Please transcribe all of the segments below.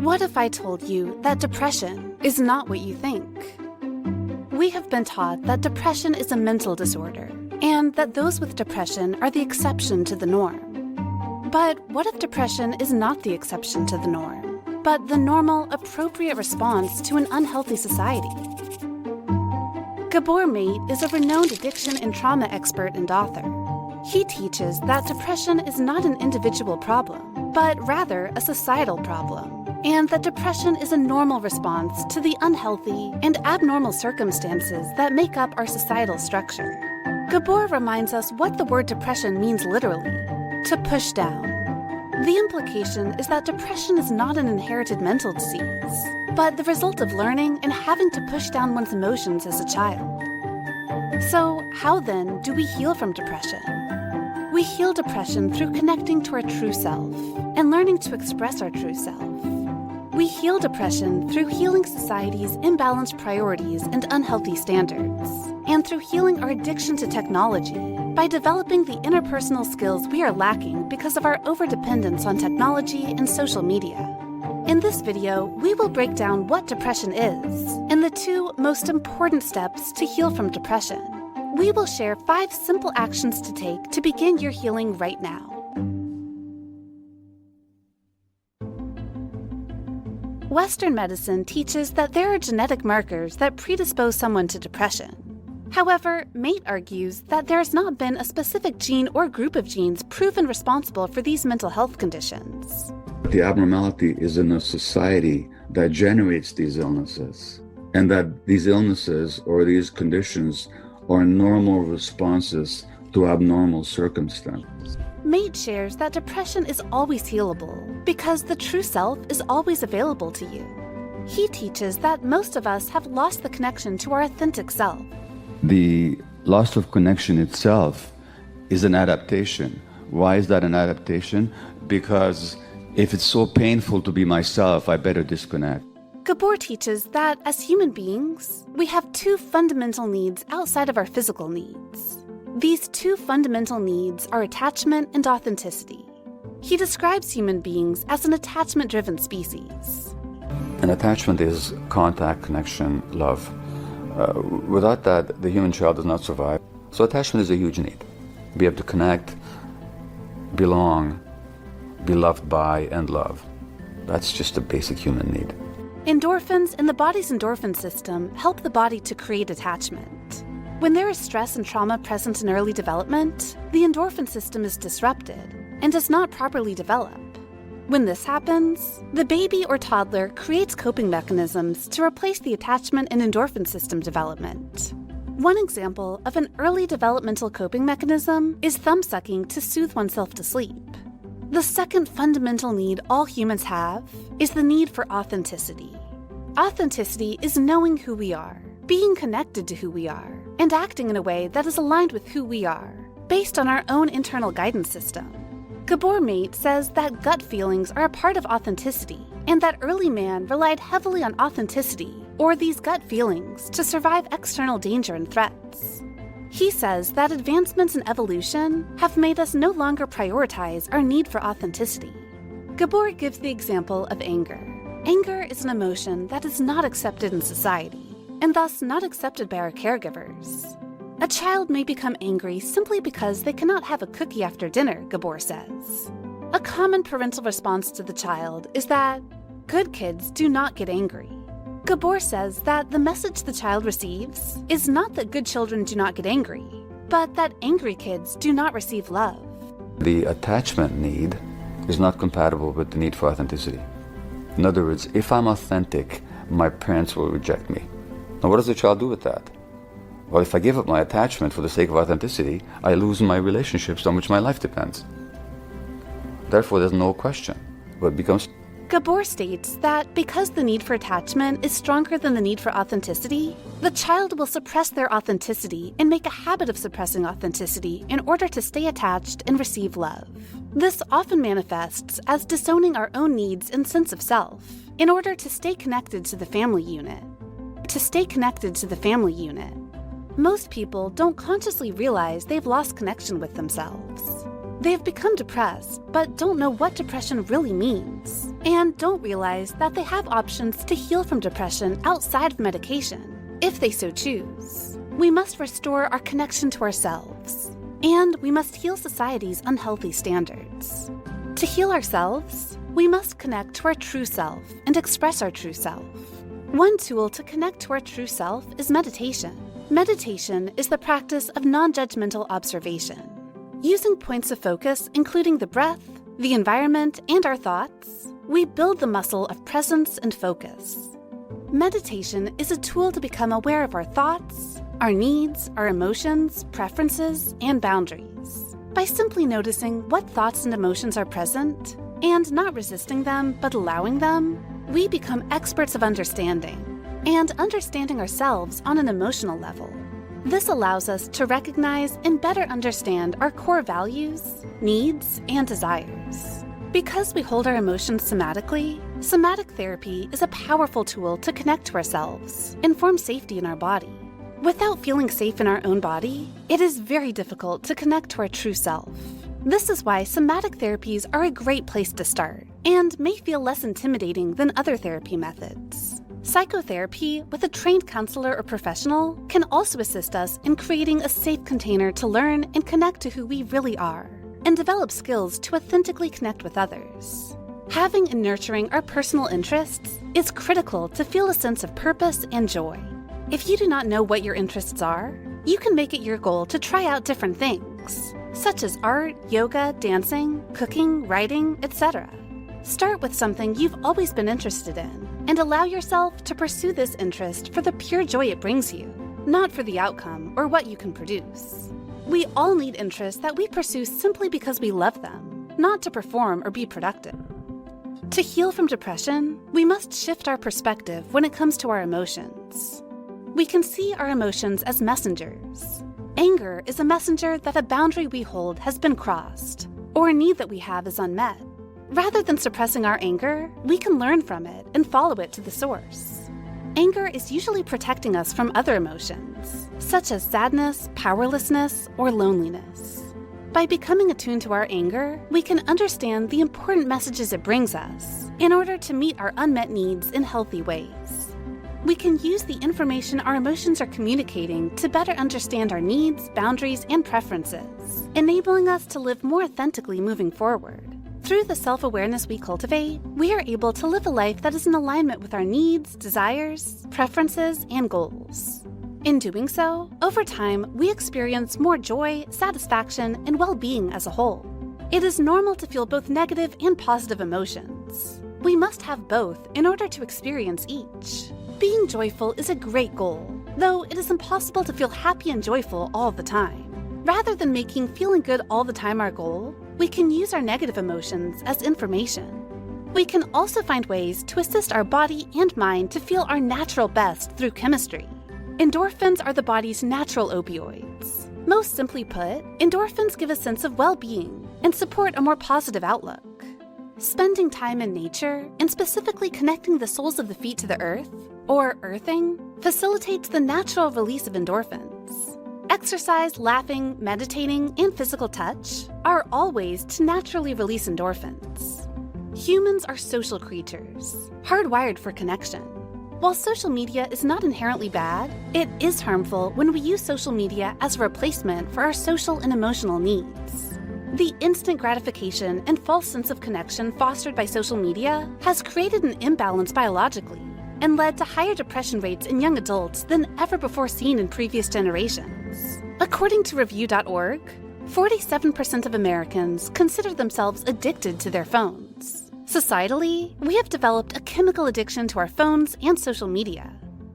What if I told you that depression is not what you think? We have been taught that depression is a mental disorder, and that those with depression are the exception to the norm. But what if depression is not the exception to the norm, but the normal, appropriate response to an unhealthy society? Gabor Mate is a renowned addiction and trauma expert and author. He teaches that depression is not an individual problem, but rather a societal problem, and that depression is a normal response to the unhealthy and abnormal circumstances that make up our societal structure. Gabor reminds us what the word depression means literally: to push down. The implication is that depression is not an inherited mental disease, but the result of learning and having to push down one's emotions as a child. So, how then do we heal from depression? We heal depression through connecting to our true self and learning to express our true self. We heal depression through healing society's imbalanced priorities and unhealthy standards, and through healing our addiction to technology by developing the interpersonal skills we are lacking because of our overdependence on technology and social media. In this video, we will break down what depression is and the 2 most important steps to heal from depression. We will share 5 simple actions to take to begin your healing right now. Western medicine teaches that there are genetic markers that predispose someone to depression. However, Mate argues that there has not been a specific gene or group of genes proven responsible for these mental health conditions. The abnormality is in a society that generates these illnesses, and that these illnesses or these conditions are normal responses to abnormal circumstances. Mate shares that depression is always healable because the true self is always available to you. He teaches that most of us have lost the connection to our authentic self. The loss of connection itself is an adaptation. Why is that an adaptation? Because if it's so painful to be myself, I better disconnect. Gabor teaches that as human beings, we have 2 fundamental needs outside of our physical needs. These 2 fundamental needs are attachment and authenticity. He describes human beings as an attachment-driven species. An attachment is contact, connection, love. Without that, the human child does not survive. So attachment is a huge need. Be able to connect, belong, be loved by, and love. That's just a basic human need. Endorphins in the body's endorphin system help the body to create attachment. When there is stress and trauma present in early development, the endorphin system is disrupted and does not properly develop. When this happens, the baby or toddler creates coping mechanisms to replace the attachment and endorphin system development. One example of an early developmental coping mechanism is thumb sucking to soothe oneself to sleep. The second fundamental need all humans have is the need for authenticity. Authenticity is knowing who we are, being connected to who we are, and acting in a way that is aligned with who we are, based on our own internal guidance system. Gabor Mate says that gut feelings are a part of authenticity, and that early man relied heavily on authenticity, or these gut feelings, to survive external danger and threats. He says that advancements in evolution have made us no longer prioritize our need for authenticity. Gabor gives the example of anger. Anger is an emotion that is not accepted in society, and thus not accepted by our caregivers. A child may become angry simply because they cannot have a cookie after dinner, Gabor says. A common parental response to the child is that good kids do not get angry. Gabor says that the message the child receives is not that good children do not get angry, but that angry kids do not receive love. The attachment need is not compatible with the need for authenticity. In other words, if I'm authentic, my parents will reject me. Now, what does the child do with that? Well, if I give up my attachment for the sake of authenticity, I lose my relationships on which my life depends. Therefore, there's no question what becomes. Gabor states that because the need for attachment is stronger than the need for authenticity, the child will suppress their authenticity and make a habit of suppressing authenticity in order to stay attached and receive love. This often manifests as disowning our own needs and sense of self in order to stay connected to the family unit. Most people don't consciously realize they've lost connection with themselves. They have become depressed, but don't know what depression really means, and don't realize that they have options to heal from depression outside of medication, if they so choose. We must restore our connection to ourselves, and we must heal society's unhealthy standards. To heal ourselves, we must connect to our true self and express our true self. One tool to connect to our true self is meditation. Meditation is the practice of non-judgmental observation. Using points of focus, including the breath, the environment, and our thoughts, we build the muscle of presence and focus. Meditation is a tool to become aware of our thoughts, our needs, our emotions, preferences, and boundaries. By simply noticing what thoughts and emotions are present, and not resisting them but allowing them, we become experts of understanding, and understanding ourselves on an emotional level. This allows us to recognize and better understand our core values, needs, and desires. Because we hold our emotions somatically, somatic therapy is a powerful tool to connect to ourselves and form safety in our body. Without feeling safe in our own body, it is very difficult to connect to our true self. This is why somatic therapies are a great place to start and may feel less intimidating than other therapy methods. Psychotherapy with a trained counselor or professional can also assist us in creating a safe container to learn and connect to who we really are, and develop skills to authentically connect with others. Having and nurturing our personal interests is critical to feel a sense of purpose and joy. If you do not know what your interests are, you can make it your goal to try out different things, such as art, yoga, dancing, cooking, writing, etc. Start with something you've always been interested in, and allow yourself to pursue this interest for the pure joy it brings you, not for the outcome or what you can produce. We all need interests that we pursue simply because we love them, not to perform or be productive. To heal from depression, we must shift our perspective when it comes to our emotions. We can see our emotions as messengers. Anger is a messenger that a boundary we hold has been crossed, or a need that we have is unmet. Rather than suppressing our anger, we can learn from it and follow it to the source. Anger is usually protecting us from other emotions, such as sadness, powerlessness, or loneliness. By becoming attuned to our anger, we can understand the important messages it brings us in order to meet our unmet needs in healthy ways. We can use the information our emotions are communicating to better understand our needs, boundaries, and preferences, enabling us to live more authentically moving forward. Through the self-awareness we cultivate, we are able to live a life that is in alignment with our needs, desires, preferences, and goals. In doing so, over time, we experience more joy, satisfaction, and well-being as a whole. It is normal to feel both negative and positive emotions. We must have both in order to experience each. Being joyful is a great goal, though it is impossible to feel happy and joyful all the time. Rather than making feeling good all the time our goal, we can use our negative emotions as information. We can also find ways to assist our body and mind to feel our natural best through chemistry. Endorphins are the body's natural opioids. Most simply put, endorphins give a sense of well-being and support a more positive outlook. Spending time in nature, and specifically connecting the soles of the feet to the earth, or earthing, facilitates the natural release of endorphins. Exercise, laughing, meditating, and physical touch are all ways to naturally release endorphins. Humans are social creatures, hardwired for connection. While social media is not inherently bad, it is harmful when we use social media as a replacement for our social and emotional needs. The instant gratification and false sense of connection fostered by social media has created an imbalance biologically and led to higher depression rates in young adults than ever before seen in previous generations. According to Review.org, 47% of Americans consider themselves addicted to their phones. Societally, we have developed a chemical addiction to our phones and social media.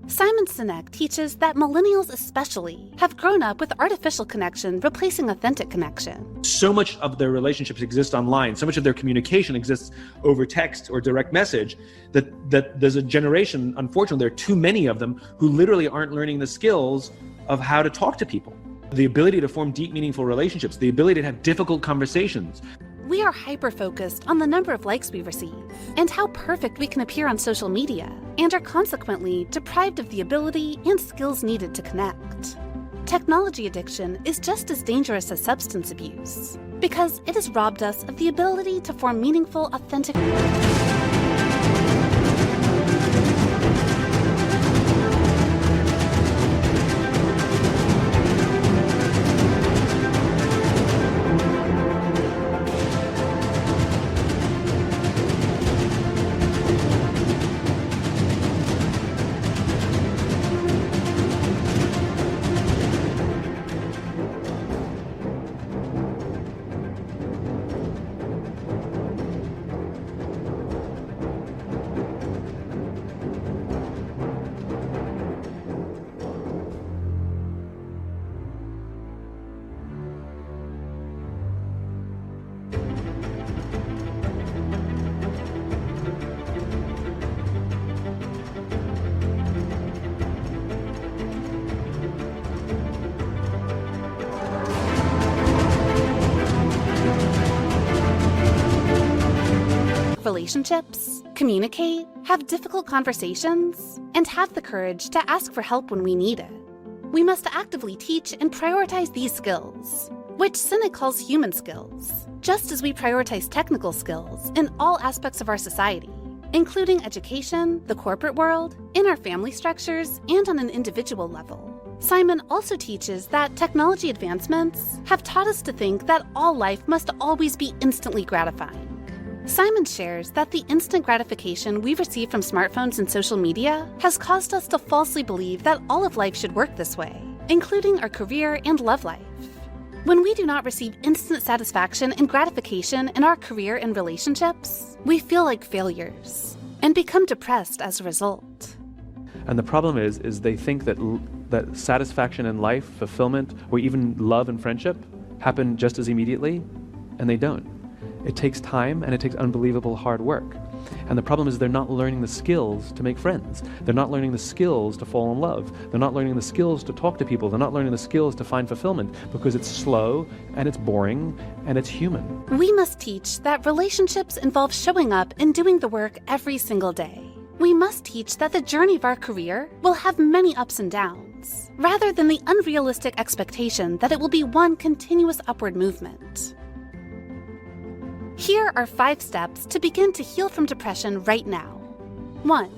Simon Sinek teaches that millennials especially have grown up with artificial connection replacing authentic connection. So much of their relationships exist online. So much of their communication exists over text or direct message that there's a generation, unfortunately, there are too many of them who literally aren't learning the skills of how to talk to people. The ability to form deep, meaningful relationships, the ability to have difficult conversations. We are hyper-focused on the number of likes we receive and how perfect we can appear on social media, and are consequently deprived of the ability and skills needed to connect. Technology addiction is just as dangerous as substance abuse, because it has robbed us of the ability to form meaningful, authentic. Relationships, communicate, have difficult conversations, and have the courage to ask for help when we need it. We must actively teach and prioritize these skills, which Sinek calls human skills, just as we prioritize technical skills in all aspects of our society, including education, the corporate world, in our family structures, and on an individual level. Simon also teaches that technology advancements have taught us to think that all life must always be instantly gratifying. Simon shares that the instant gratification we receive from smartphones and social media has caused us to falsely believe that all of life should work this way, including our career and love life. When we do not receive instant satisfaction and gratification in our career and relationships, we feel like failures and become depressed as a result. And the problem is they think that satisfaction in life, fulfillment, or even love and friendship happen just as immediately, and they don't. It takes time and it takes unbelievable hard work. And the problem is they're not learning the skills to make friends. They're not learning the skills to fall in love. They're not learning the skills to talk to people. They're not learning the skills to find fulfillment because it's slow and it's boring and it's human. We must teach that relationships involve showing up and doing the work every single day. We must teach that the journey of our career will have many ups and downs, rather than the unrealistic expectation that it will be one continuous upward movement. Here are 5 steps to begin to heal from depression right now. 1.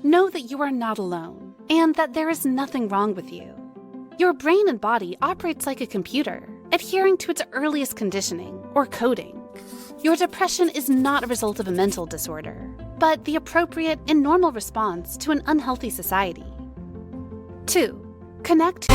Know that you are not alone and that there is nothing wrong with you. Your brain and body operates like a computer, adhering to its earliest conditioning or coding. Your depression is not a result of a mental disorder, but the appropriate and normal response to an unhealthy society. 2. Connect.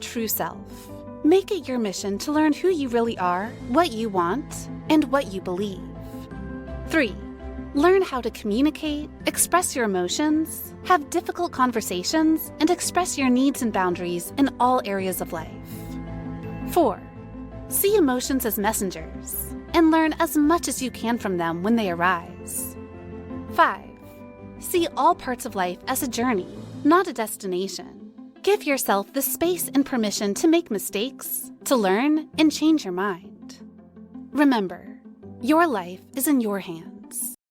True self. Make it your mission to learn who you really are, what you want, and what you believe. 3. Learn how to communicate, express your emotions, have difficult conversations, and express your needs and boundaries in all areas of life. 4. See emotions as messengers, and learn as much as you can from them when they arise. 5. See all parts of life as a journey, not a destination. Give yourself the space and permission to make mistakes, to learn, and change your mind. Remember, your life is in your hands.